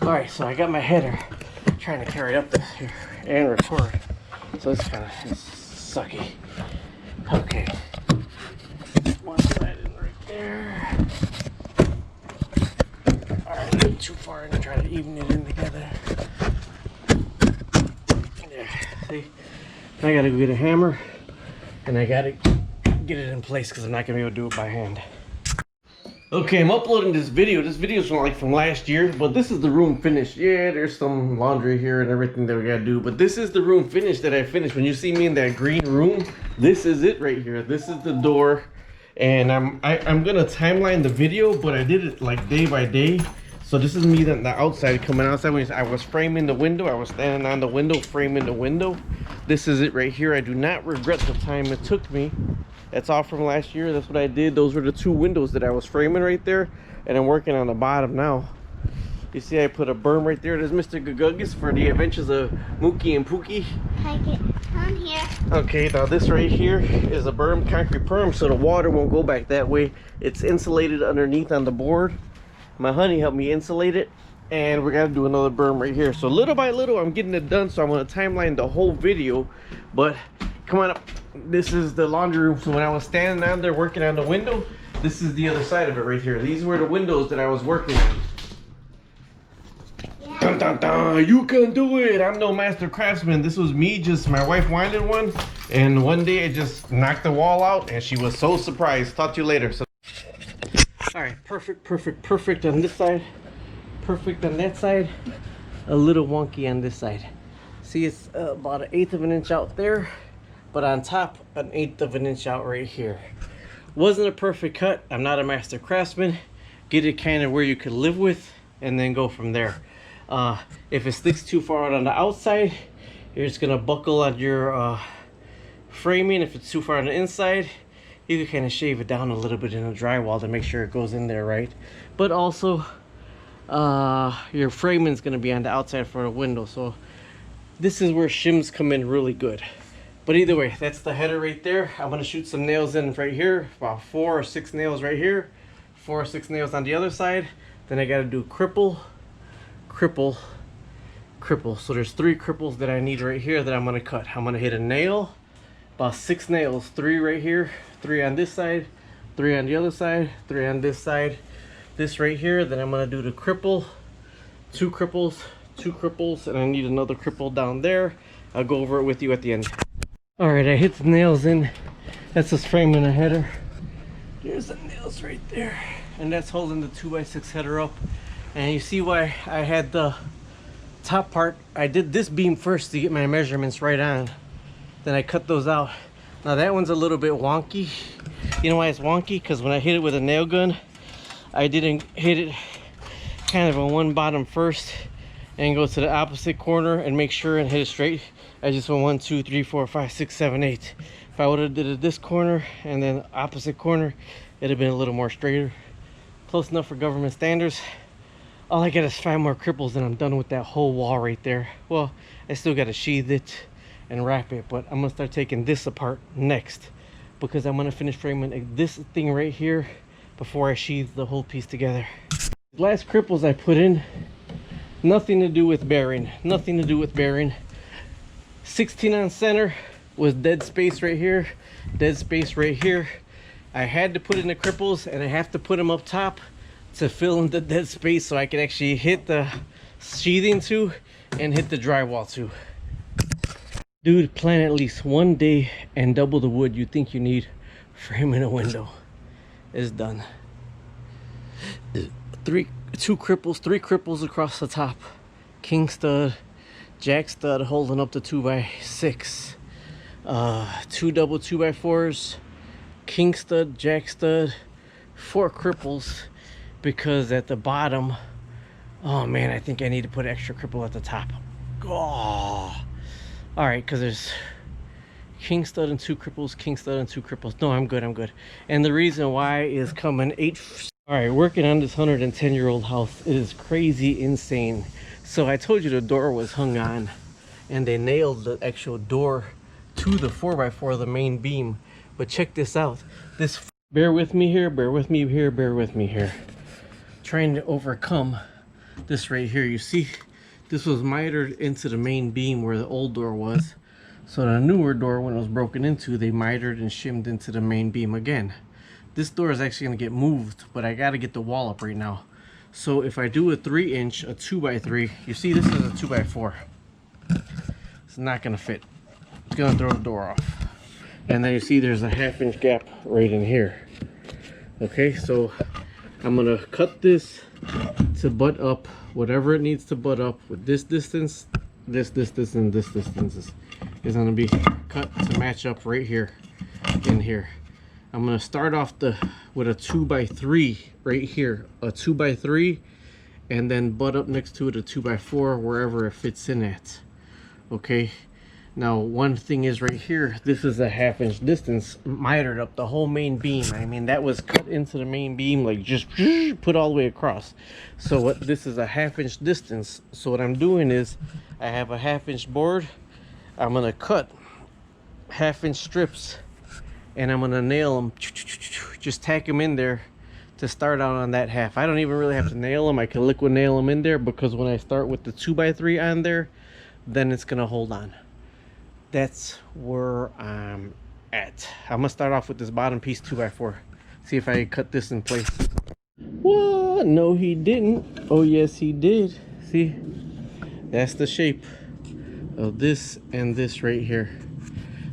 Alright, so I got my header trying to carry up this here and record. So it's kind of sucky. Okay. One side in right there. Alright, not too far in to try to even it in together. There, see? I gotta go get a hammer and I gotta get it in place because I'm not gonna be able to do it by hand. Okay, I'm uploading this video. This video is from last year, but this is the room finished. Yeah, there's some laundry here and everything that we gotta do, but this is the room finished that I finished. When you see me in that green room, this is it right here. This is the door, and I'm gonna timeline the video, but I did it like day by day. So this is me on the outside, coming outside. When I was framing the window, I was standing on the window, framing the window. This is it right here. I do not regret the time it took me. That's all from last year. That's what I did. Those were the two windows that I was framing right there, and I'm working on the bottom now. You see I put a berm right there. There's Mr. Gugugus for the adventures of Mookie and Pookie. Can I get on here? Okay, now this right here is a berm, concrete berm, so the water won't go back that way. It's insulated underneath on the board. My honey helped me insulate it, and we're gonna do another berm right here. So little by little I'm getting it done, so I'm gonna timeline the whole video. But come on up. This is the laundry room. So when I was standing down there working on the window, this is the other side of it right here. These were the windows that I was working on. Yeah. Dun, dun, dun. You can do it. I'm no master craftsman. This was me, just my wife wanted one, and one day I just knocked the wall out and she was so surprised. Talk to you later. So all right, perfect on this side, perfect on that side, a little wonky on this side. See, it's about 1/8 of an inch out there, but on top 1/8 of an inch out right here. Wasn't a perfect cut. I'm not a master craftsman. Get it kind of where you could live with, and then go from there. If it sticks too far out on the outside, you're just gonna buckle on your framing. If it's too far on the inside, you can kind of shave it down a little bit in the drywall to make sure it goes in there right. But also, your framing is gonna be on the outside for the window. So this is where shims come in really good. But either way, that's the header right there. I'm gonna shoot some nails in right here, about 4 or 6 nails right here, 4 or 6 nails on the other side. Then I gotta do cripple. So there's 3 cripples that I need right here that I'm gonna cut. I'm gonna hit a nail, about 6 nails, 3 right here, 3 on this side, 3 on the other side, 3 on this side, this right here. Then I'm gonna do the cripple, 2 cripples, and I need another cripple down there. I'll go over it with you at the end. All right, I hit the nails in. That's just framing the header. There's the nails right there, and that's holding the 2x6 header up. And you see why I had the top part. I did this beam first to get my measurements right on. Then I cut those out. Now that one's a little bit wonky. You know why it's wonky? Because when I hit it with a nail gun, I didn't hit it kind of on one bottom first and go to the opposite corner and make sure and hit it straight. I just went 1, 2, 3, 4, 5, 6, 7, 8. If I would have did it this corner and then opposite corner, it'd have been a little more straighter. Close enough for government standards. All I got is 5 more cripples and I'm done with that whole wall right there. Well, I still got to sheathe it and wrap it, but I'm gonna start taking this apart next because I'm gonna finish framing this thing right here before I sheathe the whole piece together. The last cripples I put in, nothing to do with bearing, 16 on center with dead space right here, dead space right here. I had to put in the cripples, and I have to put them up top to fill in the dead space so I can actually hit the sheathing too and hit the drywall too. Dude, plan at least 1 day and double the wood you think you need framing a window. It's done. 3 cripples across the top, king stud, jack stud holding up the 2x6, 2 double 2x4s, king stud, jack stud, 4 cripples, because at the bottom, oh man, I think I need to put extra cripple at the top. Oh. All right, because there's king stud and 2 cripples, king stud and 2 cripples. No, I'm good. And the reason why is coming 8. All right, working on this 110-year-old house is crazy insane. So I told you the door was hung on, and they nailed the actual door to the 4x4, the main beam. But check this out. This Bear with me here, bear with me here, bear with me here. Trying to overcome this right here. You see, this was mitered into the main beam where the old door was. So the newer door, when it was broken into, they mitered and shimmed into the main beam again. This door is actually going to get moved, but I got to get the wall up right now. So if I do a 3-inch, a 2x3, you see this is a 2x4. It's not going to fit. It's going to throw the door off. And then you see there's a 1/2-inch gap right in here. Okay, so I'm going to cut this to butt up whatever it needs to butt up with this distance, this distance, and this distance is going to be cut to match up right here in here. I'm going to start off with a 2x3 right here, a 2x3, and then butt up next to it a 2x4 wherever it fits in at. Okay, now one thing is right here, this is a 1/2-inch distance mitered up the whole main beam. I mean, that was cut into the main beam, like just put all the way across. So what, this is a 1/2-inch distance. So what I'm doing is I have a 1/2-inch board. I'm going to cut 1/2-inch strips and I'm going to nail them, just tack them in there to start out on that half. I don't even really have to nail them. I can liquid nail them in there, because when I start with the 2x3 on there, then it's going to hold on. That's where I'm at. I'm going to start off with this bottom piece 2x4. See if I can cut this in place. What? No, he didn't. Oh, yes, he did. See? That's the shape of this and this right here.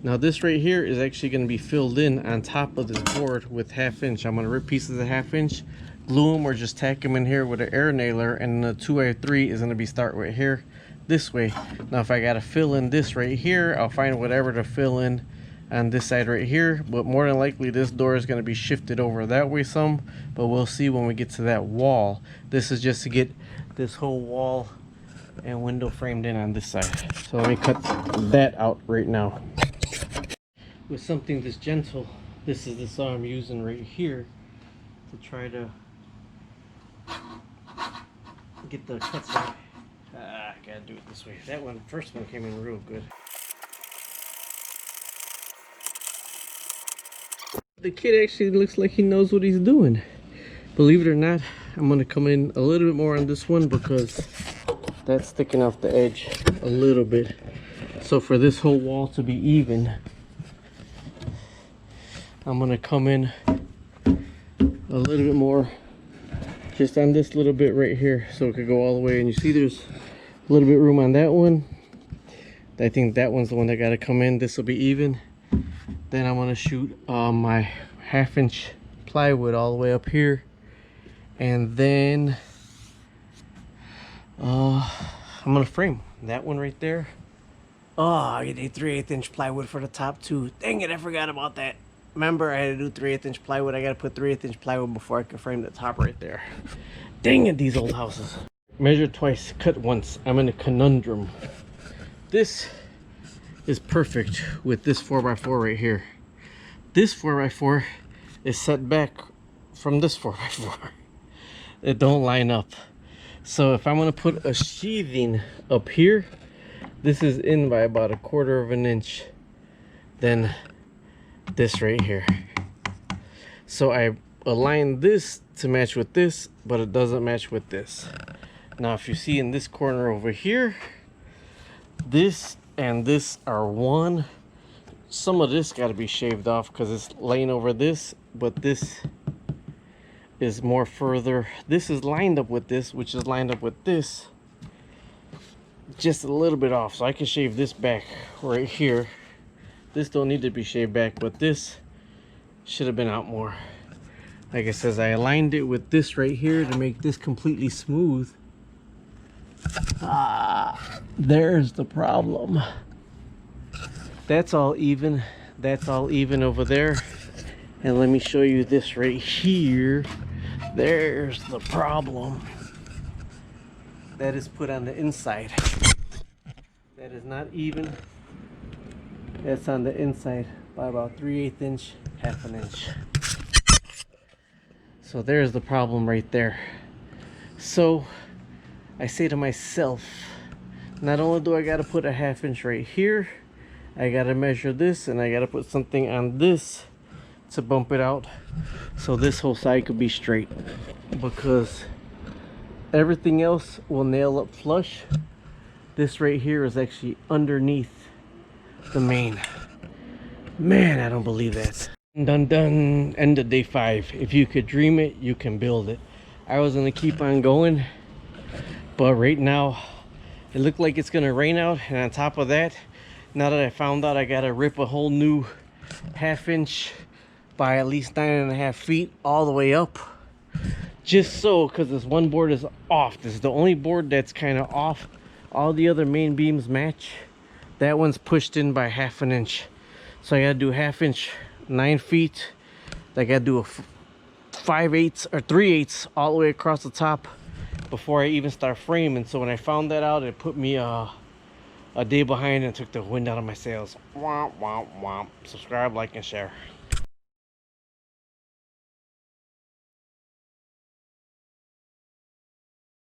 Now this right here is actually going to be filled in on top of this board with 1/2-inch. I'm going to rip pieces of 1/2-inch, glue them, or just tack them in here with an air nailer, and the 2x3 is going to be start right here this way. Now if I got to fill in this right here, I'll find whatever to fill in on this side right here, but more than likely this door is going to be shifted over that way some, but we'll see when we get to that wall. This is just to get this whole wall and window framed in on this side. So let me cut that out right now. With something this gentle, this is the saw I'm using right here to try to get the cuts out. I gotta do it this way. That one, first one came in real good. The kid actually looks like he knows what he's doing. Believe it or not, I'm gonna come in a little bit more on this one because that's sticking off the edge a little bit. So for this whole wall to be even, I'm gonna come in a little bit more just on this little bit right here, so it could go all the way. And you see there's a little bit of room on that one. I think that one's the one that got to come in. This will be even. Then I'm gonna shoot my 1/2-inch plywood all the way up here, and then I'm gonna frame that one right there. Oh, I need 3/8-inch plywood for the top too. Dang it, I forgot about that. Remember, I had to do 3/8-inch plywood. I gotta put 3/8-inch plywood before I can frame the top right there. Dang it, these old houses. Measure twice, cut once. I'm in a conundrum. This is perfect with this 4x4 right here. This 4x4 is set back from this 4x4. It don't line up. So if I'm gonna put a sheathing up here, this is in by about 1/4 of an inch. Then this right here. So I align this to match with this, but it doesn't match with this. Now if you see in this corner over here, this and this are one. Some of this got to be shaved off because it's laying over this, but this is more further. This is lined up with this, which is lined up with this, just a little bit off. So I can shave this back right here. This don't need to be shaved back, but this should have been out more. Like I says, I aligned it with this right here to make this completely smooth. There's the problem. That's all even. That's all even over there. And let me show you this right here. There's the problem. That is put on the inside. That is not even. That's on the inside by about 3/8 inch, 1/2 inch. So there's the problem right there. So I say to myself, not only do I got to put a 1/2 inch right here, I got to measure this, and I got to put something on this to bump it out so this whole side could be straight, because everything else will nail up flush. This right here is actually underneath the main. Man, I don't believe that. Done done. End of day 5. If you could dream it, you can build it. I was gonna keep on going, but right now it looked like it's gonna rain out, and on top of that, now that I found out I gotta rip a whole new 1/2 inch by at least 9.5 feet all the way up, just so, because this one board is off. This is the only board that's kind of off. All the other main beams match. That one's pushed in by 1/2 inch, so I gotta do 1/2 inch, 9 feet. I gotta do a 5/8 or 3/8 all the way across the top before I even start framing. So when I found that out, it put me a day behind and took the wind out of my sails. Womp womp womp. Subscribe, like, and share.